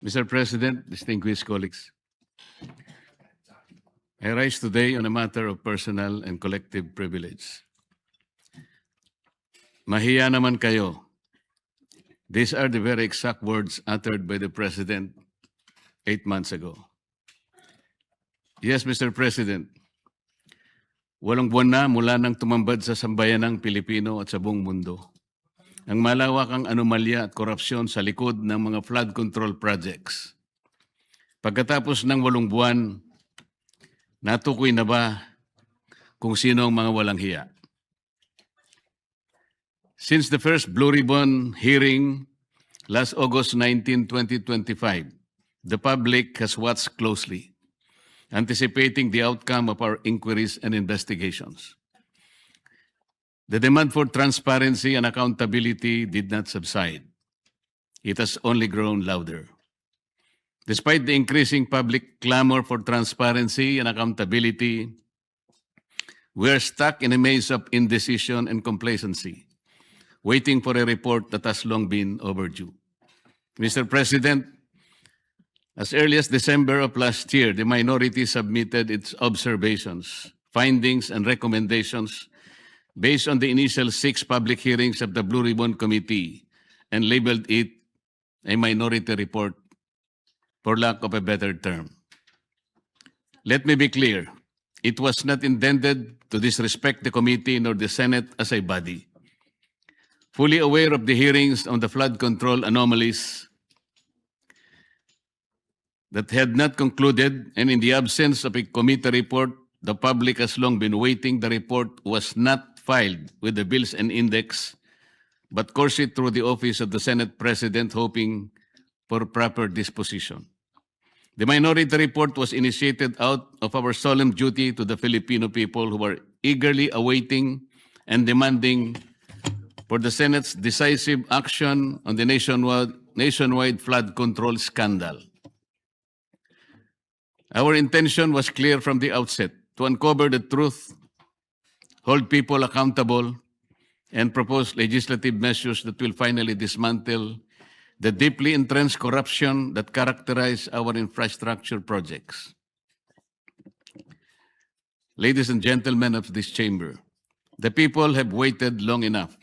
Mr. President, distinguished colleagues, I rise today on a matter of personal and collective privilege. Mahiya naman kayo. These are the very exact words uttered by the President 8 months ago. Yes, Mr. President, walong buwan na mula nang tumambad sa sambayanang Pilipino at sa buong mundo ang malawakang anomalya at korupsyon sa likod ng mga flood control projects. Pagkatapos ng 8 buwan, natukoy na ba kung sino ang mga walang hiya? Since the first Blue Ribbon hearing last August 19, 2025, the public has watched closely, anticipating the outcome of our inquiries and investigations. The demand for transparency and accountability did not subside. It has only grown louder. Despite the increasing public clamor for transparency and accountability, we are stuck in a maze of indecision and complacency, waiting for a report that has long been overdue. Mr. President, as early as December of last year, the minority submitted its observations, findings, and recommendations based on the initial 6 public hearings of the Blue Ribbon Committee and labeled it a minority report, for lack of a better term. Let me be clear, it was not intended to disrespect the committee nor the Senate as a body. Fully aware of the hearings on the flood control anomalies that had not concluded, and in the absence of a committee report, the public has long been waiting. The report was not filed with the Bills and Index, but coursed through the office of the Senate President, hoping for proper disposition. The minority report was initiated out of our solemn duty to the Filipino people who are eagerly awaiting and demanding for the Senate's decisive action on the nationwide flood control scandal. Our intention was clear from the outset: to uncover the truth, hold people accountable, and propose legislative measures that will finally dismantle the deeply entrenched corruption that characterize our infrastructure projects. Ladies and gentlemen of this chamber, the people have waited long enough.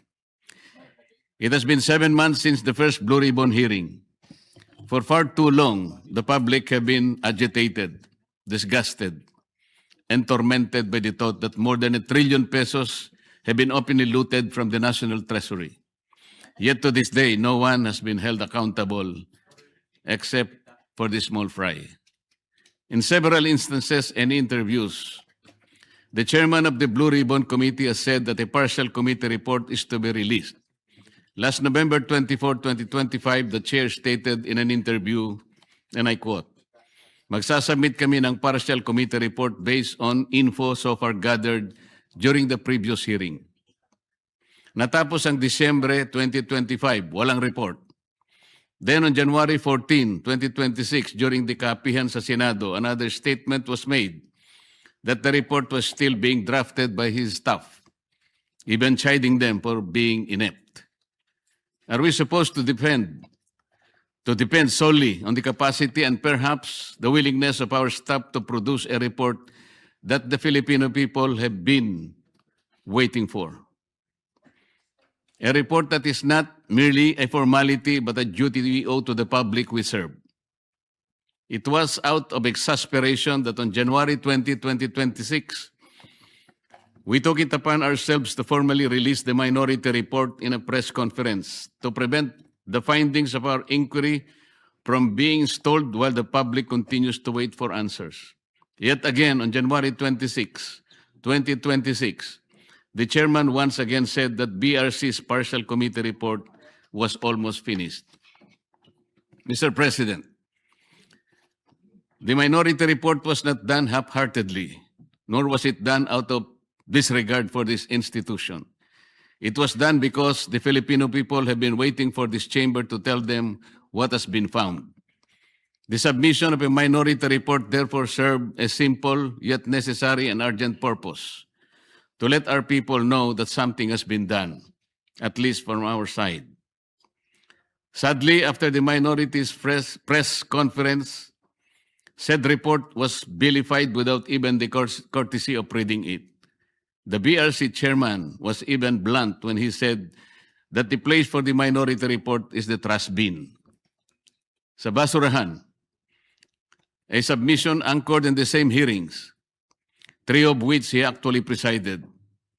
It has been 7 months since the first Blue Ribbon hearing. For far too long, the public have been agitated, disgusted, and tormented by the thought that more than 1 trillion pesos have been openly looted from the National Treasury. Yet to this day, no one has been held accountable except for the small fry. In several instances and interviews, the chairman of the Blue Ribbon Committee has said that a partial committee report is to be released. Last November 24, 2025, the chair stated in an interview, and I quote, "Magsasubmit kami ng partial committee report based on info so far gathered during the previous hearing." Natapos ang Disyembre 2025, walang report. Then on January 14, 2026, during the kapihan sa Senado, another statement was made that the report was still being drafted by his staff, even chiding them for being inept. Are we supposed to depend solely on the capacity and perhaps the willingness of our staff to produce a report that the Filipino people have been waiting for? A report that is not merely a formality but a duty we owe to the public we serve. It was out of exasperation that on January 20, 2026, we took it upon ourselves to formally release the minority report in a press conference to prevent the findings of our inquiry from being stalled while the public continues to wait for answers. Yet again, on January 26, 2026, the chairman once again said that BRC's partial committee report was almost finished. Mr. President, the minority report was not done half-heartedly, nor was it done out of disregard for this institution. It was done because the Filipino people have been waiting for this chamber to tell them what has been found. The submission of a minority report therefore served a simple yet necessary and urgent purpose: to let our people know that something has been done, at least from our side. Sadly, after the minority's press conference, said report was vilified without even the courtesy of reading it. The BRC chairman was even blunt when he said that the place for the minority report is the trash bin. Sa basurahan, a submission anchored in the same hearings, three of which he actually presided,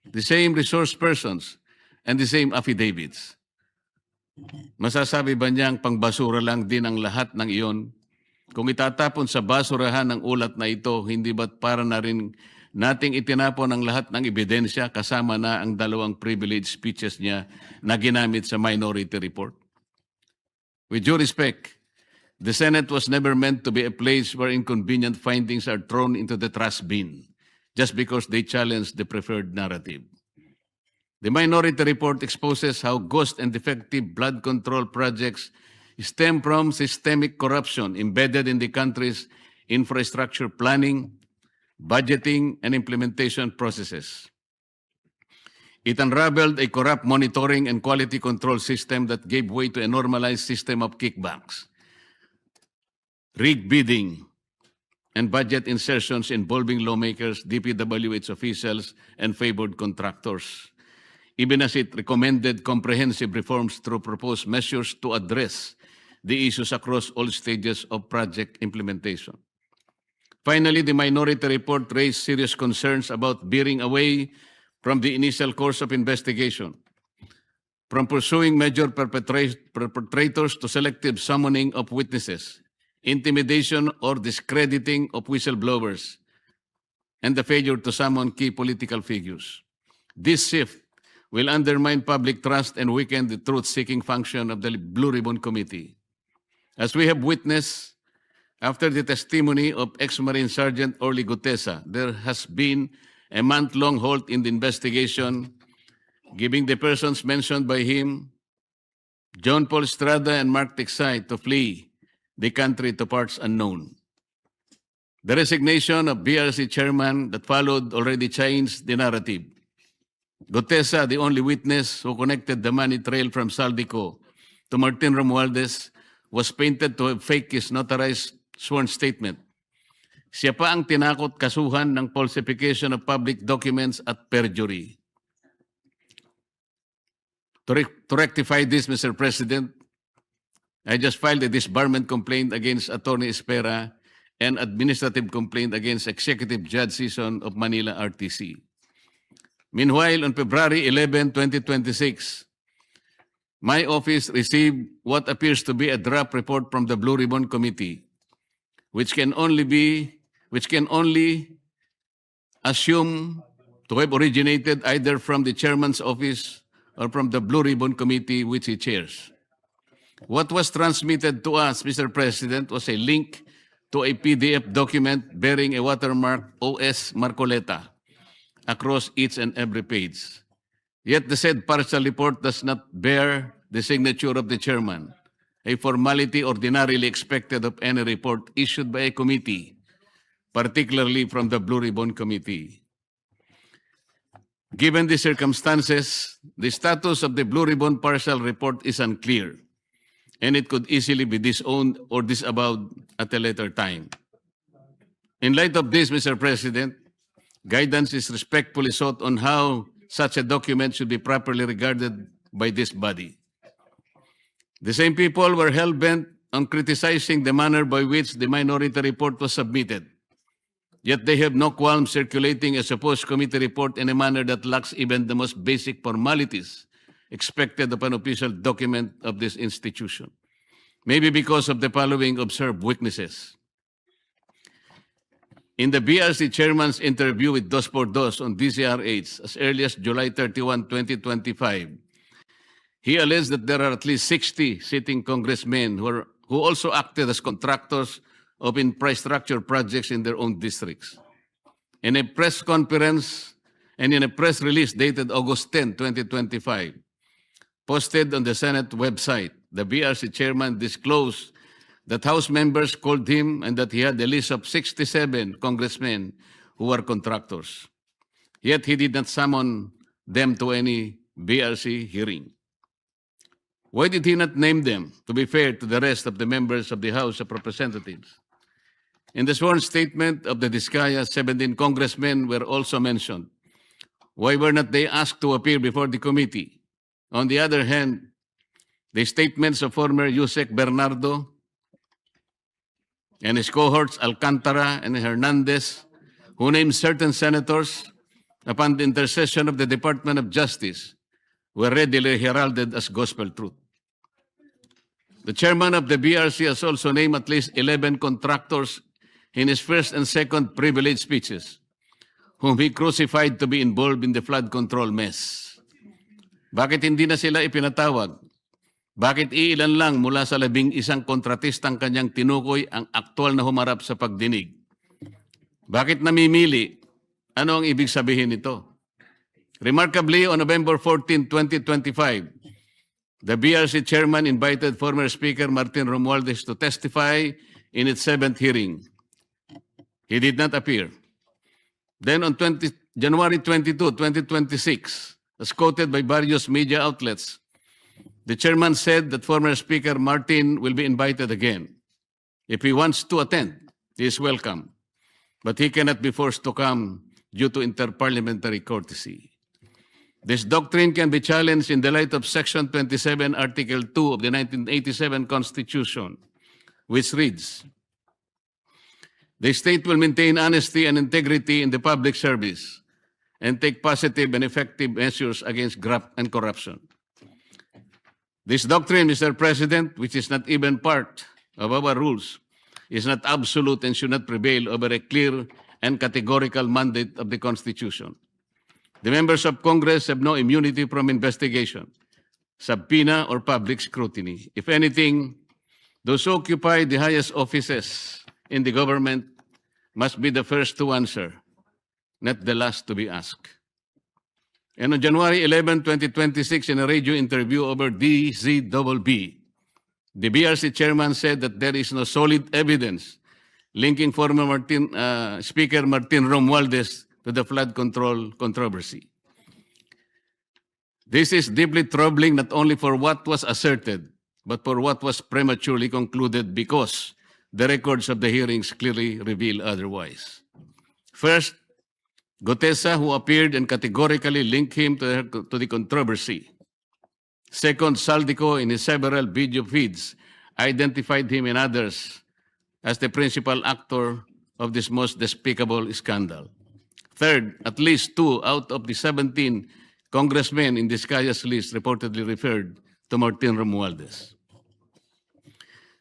the same resource persons, and the same affidavits. Masasabi ba niyang pangbasura lang din ang lahat ng iyon? Kung itatapon sa basurahan ang ulat na ito, hindi ba't para na rin nating itinapon ang lahat ng ebidensya kasama na ang dalawang privilege speeches niya na ginamit sa minority report? With due respect, the Senate was never meant to be a place where inconvenient findings are thrown into the trash bin just because they challenge the preferred narrative. The minority report exposes how ghost and defective blood control projects stem from systemic corruption embedded in the country's infrastructure planning, budgeting, and implementation processes. It unraveled a corrupt monitoring and quality control system that gave way to a normalized system of kickbacks, rigged bidding, and budget insertions involving lawmakers, DPWH officials, and favored contractors, even as it recommended comprehensive reforms through proposed measures to address the issues across all stages of project implementation. Finally, the minority report raised serious concerns about veering away from the initial course of investigation, from pursuing major perpetrators to selective summoning of witnesses, intimidation or discrediting of whistleblowers, and the failure to summon key political figures. This shift will undermine public trust and weaken the truth-seeking function of the Blue Ribbon Committee. As we have witnessed, after the testimony of ex-Marine Sergeant Orly Gutesa, there has been a month-long halt in the investigation, giving the persons mentioned by him, John Paul Estrada and Mark Tiksay, to flee the country to parts unknown. The resignation of BRC chairman that followed already changed the narrative. Gutesa, the only witness who connected the money trail from Saldico to Martin Romualdez, was painted to have faked his notarized sworn statement. Siya pa ang tinakot kasuhan ng falsification of public documents at perjury. To rectify this, Mr. President, I just filed a disbarment complaint against Attorney Espera and administrative complaint against Executive Judge Season of Manila RTC. Meanwhile, on February 11, 2026, my office received what appears to be a draft report from the Blue Ribbon Committee, which can only assume to have originated either from the chairman's office or from the Blue Ribbon Committee which he chairs. What was transmitted to us, Mr. President, was a link to a PDF document bearing a watermark OS Marcoleta across each and every page. Yet the said partial report does not bear the signature of the chairman, a formality ordinarily expected of any report issued by a committee, particularly from the Blue Ribbon Committee. Given the circumstances, the status of the Blue Ribbon partial report is unclear, and it could easily be disowned or disavowed at a later time. In light of this, Mr. President, guidance is respectfully sought on how such a document should be properly regarded by this body. The same people were hell-bent on criticizing the manner by which the minority report was submitted, yet they have no qualm circulating a supposed committee report in a manner that lacks even the most basic formalities expected of an official document of this institution, maybe because of the following observed weaknesses. In the BRC chairman's interview with Dos por Dos on DCRH as early as July 31, 2025, he alleged that there are at least 60 sitting congressmen who also acted as contractors of infrastructure projects in their own districts. In a press conference and in a press release dated August 10, 2025, posted on the Senate website, the BRC chairman disclosed that House members called him and that he had a list of 67 congressmen who were contractors. Yet he did not summon them to any BRC hearing. Why did he not name them, to be fair to the rest of the members of the House of Representatives? In the sworn statement of the Diskaya, 17 congressmen were also mentioned. Why were not they asked to appear before the committee? On the other hand, the statements of former Yusek Bernardo and his cohorts Alcantara and Hernandez, who named certain senators upon the intercession of the Department of Justice, were readily heralded as gospel truth. The chairman of the BRC has also named at least 11 contractors in his first and second privilege speeches, whom he crucified to be involved in the flood control mess. Bakit hindi na sila ipinatawag? Bakit iilan lang mula sa 11 kontratistang kanyang tinukoy ang aktual na humarap sa pagdinig? Bakit namimili? Ano ang ibig sabihin nito? Remarkably, on November 14, 2025, the BRC chairman invited former Speaker Martin Romualdez to testify in its 7th hearing. He did not appear. Then on January 22, 2026, as quoted by various media outlets, the chairman said that former Speaker Martin will be invited again. If he wants to attend, he is welcome, but he cannot be forced to come due to interparliamentary courtesy. This doctrine can be challenged in the light of Section 27, Article 2 of the 1987 Constitution, which reads, "The state will maintain honesty and integrity in the public service and take positive and effective measures against graft and corruption." This doctrine, Mr. President, which is not even part of our rules, is not absolute and should not prevail over a clear and categorical mandate of the Constitution. The members of Congress have no immunity from investigation, subpoena, or public scrutiny. If anything, those who occupy the highest offices in the government must be the first to answer, not the last to be asked. And on January 11, 2026, in a radio interview over DZBB, the BRC chairman said that there is no solid evidence linking former Speaker Martin Romualdez to the flood control controversy. This is deeply troubling not only for what was asserted, but for what was prematurely concluded because the records of the hearings clearly reveal otherwise. First, Gutesa, who appeared and categorically linked him to the controversy. Second, Saldico, in his several video feeds, identified him and others as the principal actor of this most despicable scandal. Third, at least 2 out of the 17 congressmen in Diskaya's list reportedly referred to Martin Romualdez.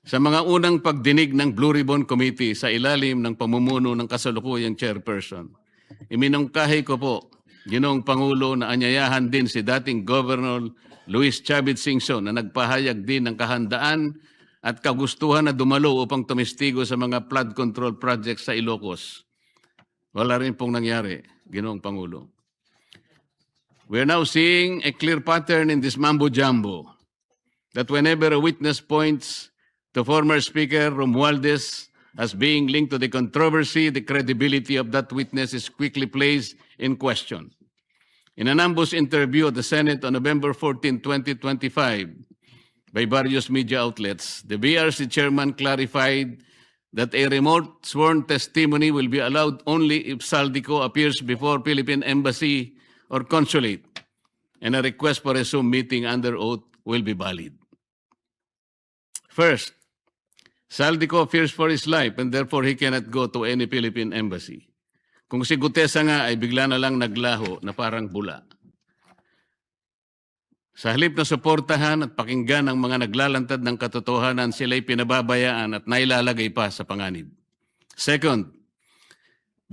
Sa mga unang pagdinig ng Blue Ribbon Committee sa ilalim ng pamumuno ng kasalukuyang chairperson, iminungkahi ko po, Ginoong Pangulo, na anyayahan din si dating Governor Luis Chavez Singson na nagpahayag din ng kahandaan at kagustuhan na dumalo upang tumistigo sa mga flood control projects sa Ilocos. Wala rin pong nangyari, Ginoong Pangulo. We are now seeing a clear pattern in this mambo-jumbo that whenever a witness points to former Speaker Romualdez as being linked to the controversy, the credibility of that witness is quickly placed in question. In an ambush interview at the Senate on November 14, 2025, by various media outlets, the BRC chairman clarified that a remote sworn testimony will be allowed only if Saldico appears before Philippine Embassy or Consulate, and a request for a Zoom meeting under oath will be valid. First, Saldico fears for his life and therefore he cannot go to any Philippine embassy. Kung si Gutesa nga ay bigla na lang naglaho na parang bula. Sa halip na suportahan at pakinggan ang mga naglalantad ng katotohanan, sila'y pinababayaan at nailalagay pa sa panganib. Second,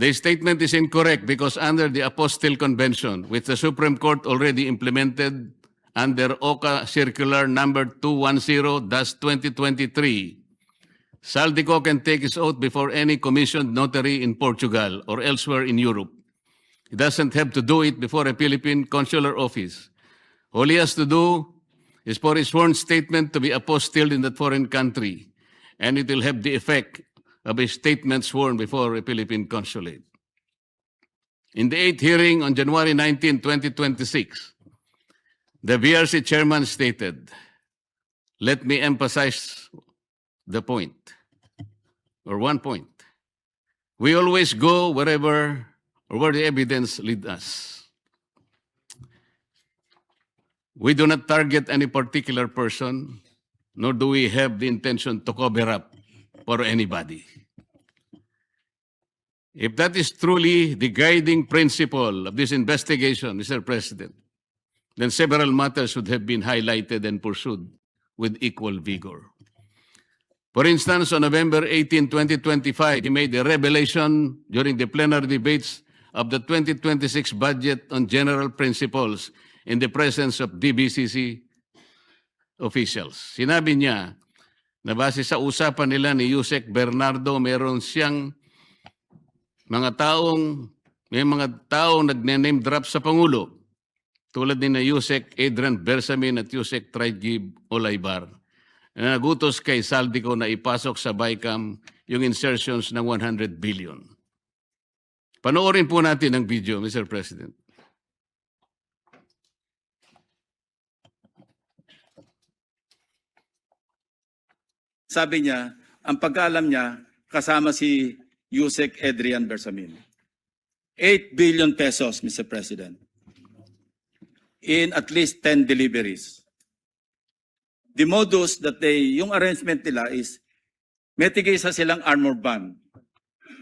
the statement is incorrect because under the Apostille Convention, which the Supreme Court already implemented under OCA Circular number 210-2023, Saldico can take his oath before any commissioned notary in Portugal or elsewhere in Europe. He doesn't have to do it before a Philippine consular office. All he has to do is for his sworn statement to be apostilled in that foreign country, and it will have the effect of a statement sworn before a Philippine consulate. In the 8th hearing on January 19, 2026, the BRC chairman stated, let me emphasize the point, or one point. We always go wherever or where the evidence leads us. We do not target any particular person, nor do we have the intention to cover up for anybody. If that is truly the guiding principle of this investigation, Mr. President, then several matters should have been highlighted and pursued with equal vigor. For instance, on November 18, 2025, he made a revelation during the plenary debates of the 2026 budget on general principles in the presence of DBCC officials. Sinabi niya na base sa usapan nila ni Yusek Bernardo, meron siyang may mga taong nagne-name drop sa Pangulo, tulad ni na Yusek Adrian Bersamin at Yusek Traigib Olaybar, na nagutos kay Saldico na ipasok sa BICAM yung insertions ng 100 billion. Panoorin po natin ang video, Mr. President. Sabi niya, ang pagkaalam niya, kasama si Yusek Adrian Bersamin. 8 billion pesos, Mr. President, in at least 10 deliveries. The modus that yung arrangement nila is, may tigisa silang armor van.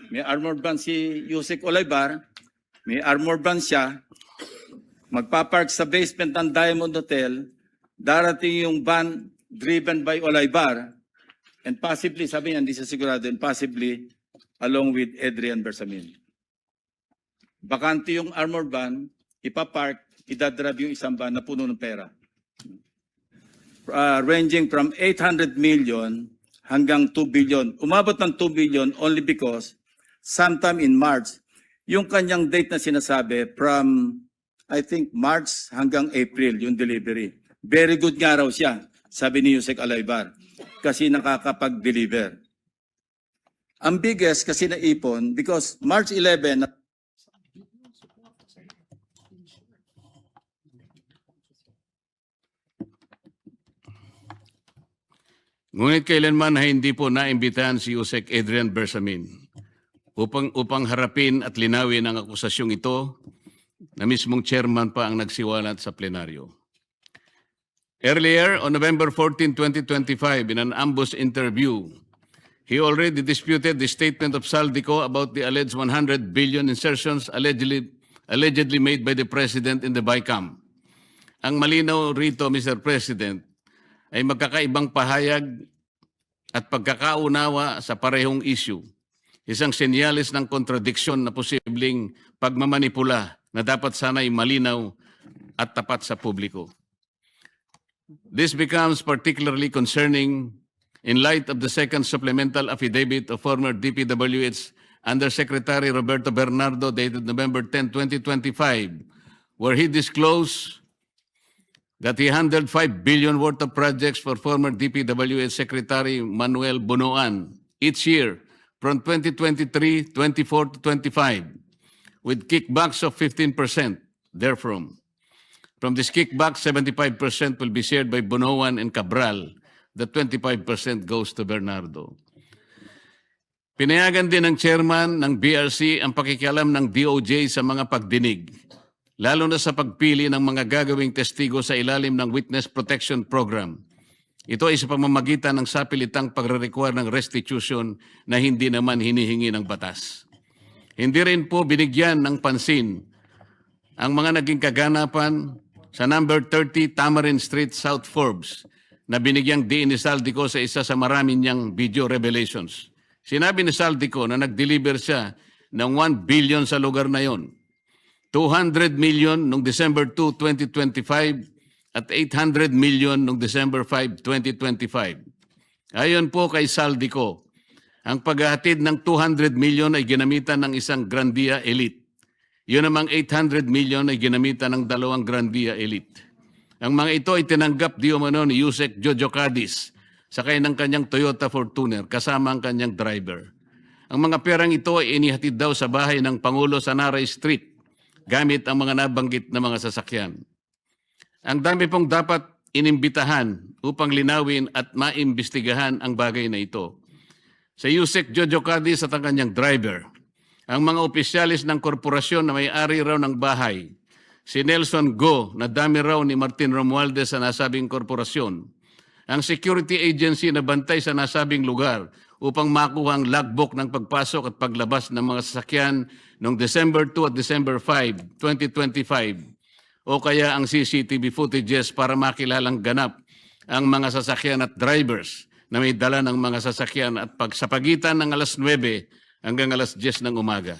May armor van si Yusek Olaybar, may armor van siya, magpapark sa basement ng Diamond Hotel, darating yung van driven by Olaybar, and possibly, sabi niya, hindi siya sigurado, and possibly along with Adrian Bersamin. Bakante yung armor van, ipapark, idadrive yung isang van na puno ng pera. Ranging from 800 million hanggang 2 billion. Umabot ng 2 billion only because sometime in March, yung kanyang date na sinasabi from, I think, March hanggang April, yung delivery. Very good nga raw siya, sabi ni Yusek Olaybar, kasi nakakapag-deliver. Ang biggest kasi naipon, because March 11, ngunit kailanman ay hindi po naimbitahan si Yusek Adrian Bersamin upang harapin at linawin ang akusasyong ito na mismong chairman pa ang nagsiwalat sa plenaryo. Earlier, on November 14, 2025, in an ambush interview, he already disputed the statement of Saldico about the alleged 100 billion insertions allegedly made by the President in the BICAM. Ang malinaw rito, Mr. President, ay magkakaibang pahayag at pagkakaunawa sa parehong issue. Isang senyales ng kontradiksyon na posibleng pagmamanipula na dapat sana'y malinaw at tapat sa publiko. This becomes particularly concerning in light of the second supplemental affidavit of former DPWH Undersecretary Roberto Bernardo dated November 10, 2025, where he disclosed that he handled 5 billion worth of projects for former DPWH Secretary Manuel Bunoan each year from 2023, 24 to 25, with kickbacks of 15% therefrom. From this kickback, 75% will be shared by Bunoan and Cabral. The 25% goes to Bernardo. Pinayagan din ng chairman ng BRC ang pakikialam ng DOJ sa mga pagdinig, lalo na sa pagpili ng mga gagawing testigo sa ilalim ng Witness Protection Program. Ito ay sa pamamagitan ng sapilitang pagre-require ng restitution na hindi naman hinihingi ng batas. Hindi rin po binigyan ng pansin ang mga naging kaganapan sa number 30 Tamarin Street, South Forbes, na binigyang diin ni Saldico sa isa sa marami niyang video revelations. Sinabi ni Saldico na nag-deliver siya ng 1 billion sa lugar na yon, 200 million noong December 2, 2025 at 800 million noong December 5, 2025. Ayon po kay Saldico, ang paghahatid ng 200 million ay ginamitan ng isang Grandia Elite. Yun namang 800 million ay ginamitan ng dalawang Grandia Elite. Ang mga ito ay tinanggap di umano ni Yusek Jojo Cadiz sakay ng kanyang Toyota Fortuner kasama ang kanyang driver. Ang mga perang ito ay inihatid daw sa bahay ng Pangulo sa Naray Street gamit ang mga nabanggit na mga sasakyan. Ang dami pong dapat inimbitahan upang linawin at maimbestigahan ang bagay na ito. Sa Yusek Jojo Cadiz at ang kanyang driver, ang mga opisyalis ng korporasyon na may-ari raw ng bahay, si Nelson Go na dami raw ni Martin Romualdez sa nasabing korporasyon, ang security agency na bantay sa nasabing lugar upang makuha ang logbook ng pagpasok at paglabas ng mga sasakyan noong December 2 at December 5, 2025, o kaya ang CCTV footages para makilalang ganap ang mga sasakyan at drivers na may dala ng mga sasakyan at sa pagitan ng alas 9 hanggang alas 10 ng umaga.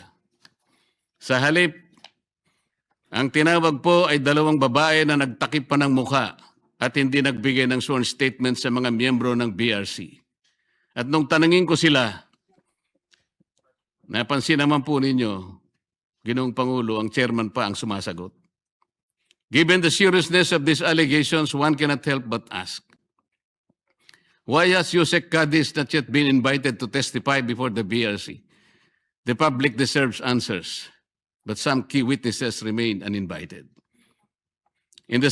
Sa halip, ang tinawag po ay dalawang babae na nagtakip pa ng mukha at hindi nagbigay ng sworn statement sa mga miyembro ng BRC. At nung tanungin ko sila, napansin naman po ninyo, Ginoong Pangulo, ang chairman pa ang sumasagot. Given the seriousness of these allegations, one cannot help but ask, why has Yusek Cadiz not yet been invited to testify before the BRC? The public deserves answers, but some key witnesses remain uninvited. In the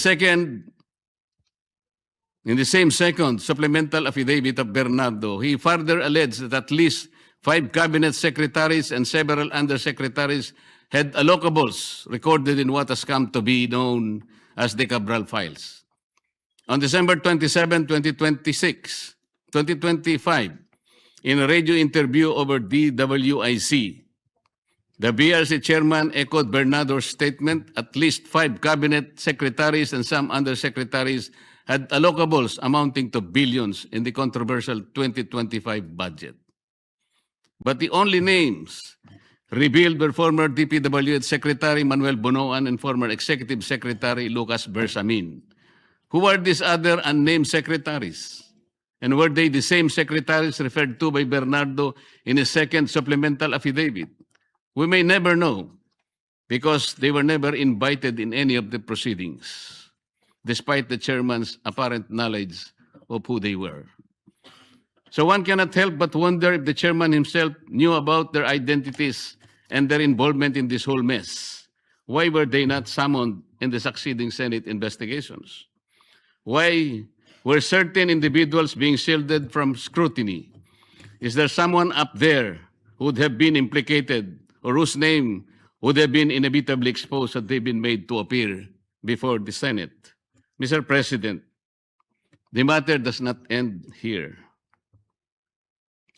same second supplemental affidavit of Bernardo, he further alleged that at least 5 cabinet secretaries and several undersecretaries had allocables recorded in what has come to be known as the Cabral files. On December 27, 2025, in a radio interview over DWIC, the BRC chairman echoed Bernardo's statement. At least 5 cabinet secretaries and some undersecretaries had allocables amounting to billions in the controversial 2025 budget. But the only names revealed were former DPWH Secretary Manuel Bonoan and former Executive Secretary Lucas Bersamin. Who are these other unnamed secretaries? And were they the same secretaries referred to by Bernardo in his second supplemental affidavit? We may never know because they were never invited in any of the proceedings, despite the chairman's apparent knowledge of who they were. So one cannot help but wonder if the chairman himself knew about their identities and their involvement in this whole mess. Why were they not summoned in the succeeding Senate investigations? Why were certain individuals being shielded from scrutiny? Is there someone up there who would have been implicated or whose name would have been inevitably exposed had they been made to appear before the Senate? Mr. President, the matter does not end here.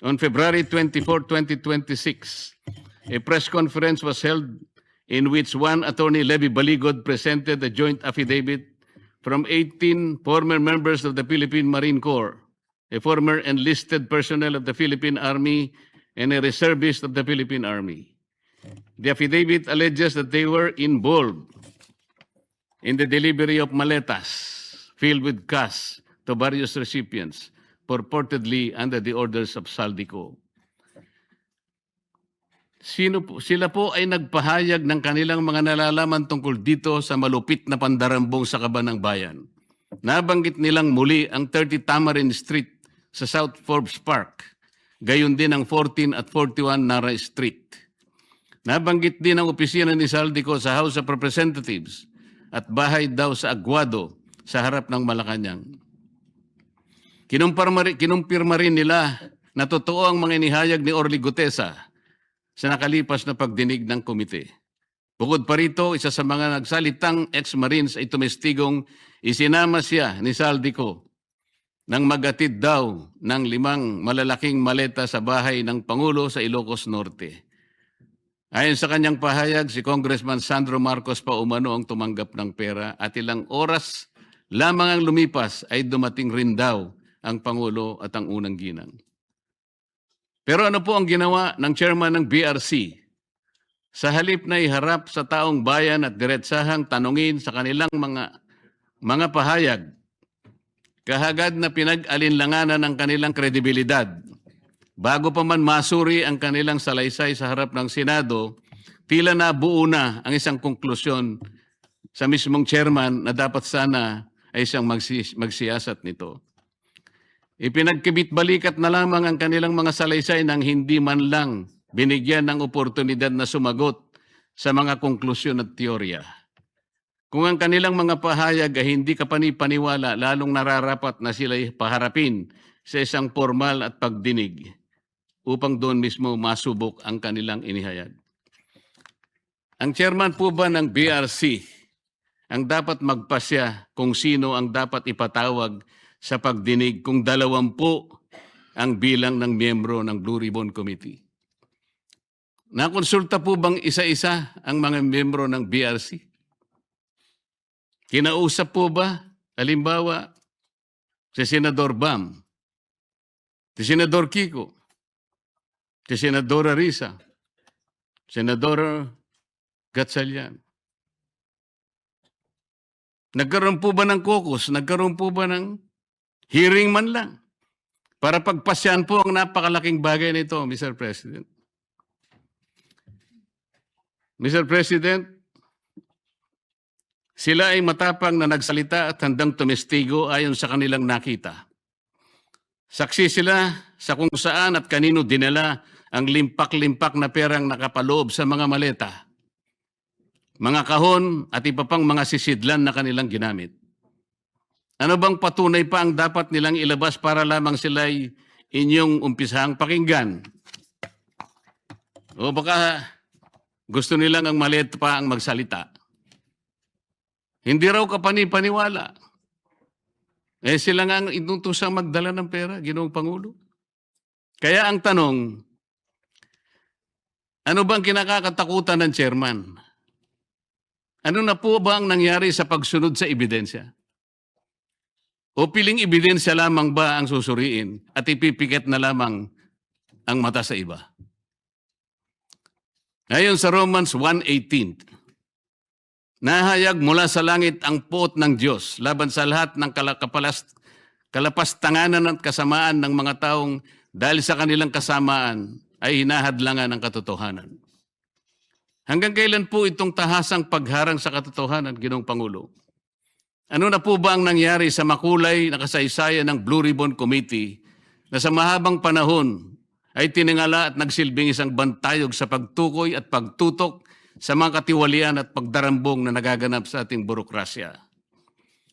On February 24, 2026, a press conference was held in which one attorney, Levy Baligod, presented a joint affidavit from 18 former members of the Philippine Marine Corps, a former enlisted personnel of the Philippine Army, and a reservist of the Philippine Army. The affidavit alleges that they were involved in the delivery of maletas filled with cash to various recipients, purportedly under the orders of Saldico. Sila po ay nagpahayag ng kanilang mga nalalaman tungkol dito sa malupit na pandarambong sa Kaban ng Bayan. Nabanggit nilang muli ang 30 Tamarind Street sa South Forbes Park, gayon din ang 14 at 41 Nara Street. Nabanggit din ang opisina ni Saldico sa House of Representatives at bahay daw sa Aguado sa harap ng Malacanang. Kinumpirma rin nila na totoo ang mga inihayag ni Orly Gutesa sa nakalipas na pagdinig ng komite. Bukod pa rito, isa sa mga nagsalitang ex-Marines ay tumestigong isinama siya ni Saldico nang magatid daw ng 5 malalaking maleta sa bahay ng Pangulo sa Ilocos Norte. Ayon sa kanyang pahayag, si Congressman Sandro Marcos pa umano ang tumanggap ng pera at ilang oras lamang ang lumipas ay dumating rin daw ang Pangulo at ang unang ginang. Pero ano po ang ginawa ng chairman ng BRC? Sa halip na iharap sa taong bayan at diretsahang tanungin sa kanilang mga pahayag, kahagad na pinag-alinlanganan ang kanilang kredibilidad. Bago pa man masuri ang kanilang salaysay sa harap ng Senado, tila nabuo na ang isang konklusyon sa mismong chairman na dapat sana ay siyang magsiyasat nito. Ipinagkibit-balikat na lamang ang kanilang mga salaysay nang hindi man lang binigyan ng oportunidad na sumagot sa mga konklusyon at teorya. Kung ang kanilang mga pahayag ay hindi kapani-paniwala, lalong nararapat na sila'y paharapin sa isang formal at pagdinig upang doon mismo masubok ang kanilang inihayag. Ang chairman po ba ng BRC ang dapat magpasya kung sino ang dapat ipatawag sa pagdinig kung 20 ang bilang ng miyembro ng Blue Ribbon Committee? Nakonsulta po bang isa-isa ang mga miyembro ng BRC? Kinausap po ba, halimbawa, si Senador Bam, si Senador Kiko, si Senadora Risa, Senador Gatchalian? Nagkaroon po ba ng caucus? Nagkaroon po ba ng hearing man lang? Para pagpasyan po ang napakalaking bagay nito, Mr. President. Mr. President, sila ay matapang na nagsalita at handang tumestigo ayon sa kanilang nakita. Saksi sila sa kung saan at kanino dinala ang limpak-limpak na perang nakapaloob sa mga maleta, mga kahon at iba pang mga sisidlan na kanilang ginamit. Ano bang patunay pa ang dapat nilang ilabas para lamang sila'y inyong umpisahang pakinggan? O baka gusto nilang ang maliit pa ang magsalita? Hindi raw kapani-paniwala. Sila nga ang inutusang magdala ng pera, Ginoong Pangulo. Kaya ang tanong, ano bang kinakatakutan ng chairman? Ano na po ba ang nangyari sa pagsunod sa ebidensya? O piling ebidensya lamang ba ang susuriin at ipipikit na lamang ang mata sa iba? Ngayon sa Romans 1:18, nahayag mula sa langit ang puot ng Diyos laban sa lahat ng kalapastanganan at kasamaan ng mga taong dahil sa kanilang kasamaan ay hinahadlangan ng katotohanan. Hanggang kailan po itong tahasang pagharang sa katotohanan, Ginoong Pangulo? Ano na po ba ang nangyari sa makulay na kasaysayan ng Blue Ribbon Committee na sa mahabang panahon ay tiningala at nagsilbing isang bantayog sa pagtukoy at pagtutok sa mga katiwalian at pagdarambong na nagaganap sa ating burokrasya?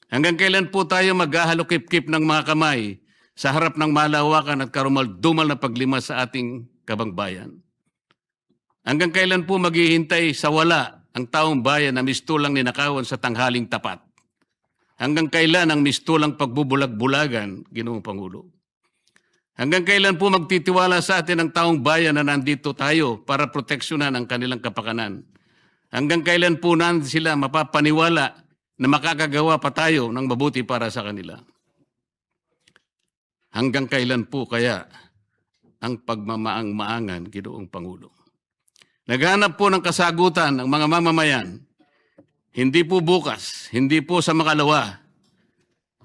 Hanggang kailan po tayo maghahalokip-kip ng mga kamay sa harap ng malawakan at karumal-dumal na paglima sa ating kabangbayan? Hanggang kailan po maghihintay sa wala ang taong bayan na mistulang ninakawan sa tanghaling tapat? Hanggang kailan ang mistulang pagbubulag-bulagan, Ginoong Pangulo? Hanggang kailan po magtitiwala sa atin ang taong bayan na nandito tayo para proteksyonan ang kanilang kapakanan? Hanggang kailan po natin sila mapapaniwala na makakagawa pa tayo ng mabuti para sa kanila? Hanggang kailan po kaya ang pagmamaang-maangan, Ginoong Pangulo? Naghanap po ng kasagutan ang mga mamamayan. Hindi po bukas, hindi po sa makalawa.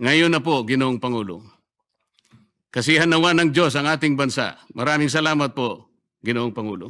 Ngayon na po, Ginoong Pangulo. Kasihan nawa ng Diyos ang ating bansa. Maraming salamat po, Ginoong Pangulo.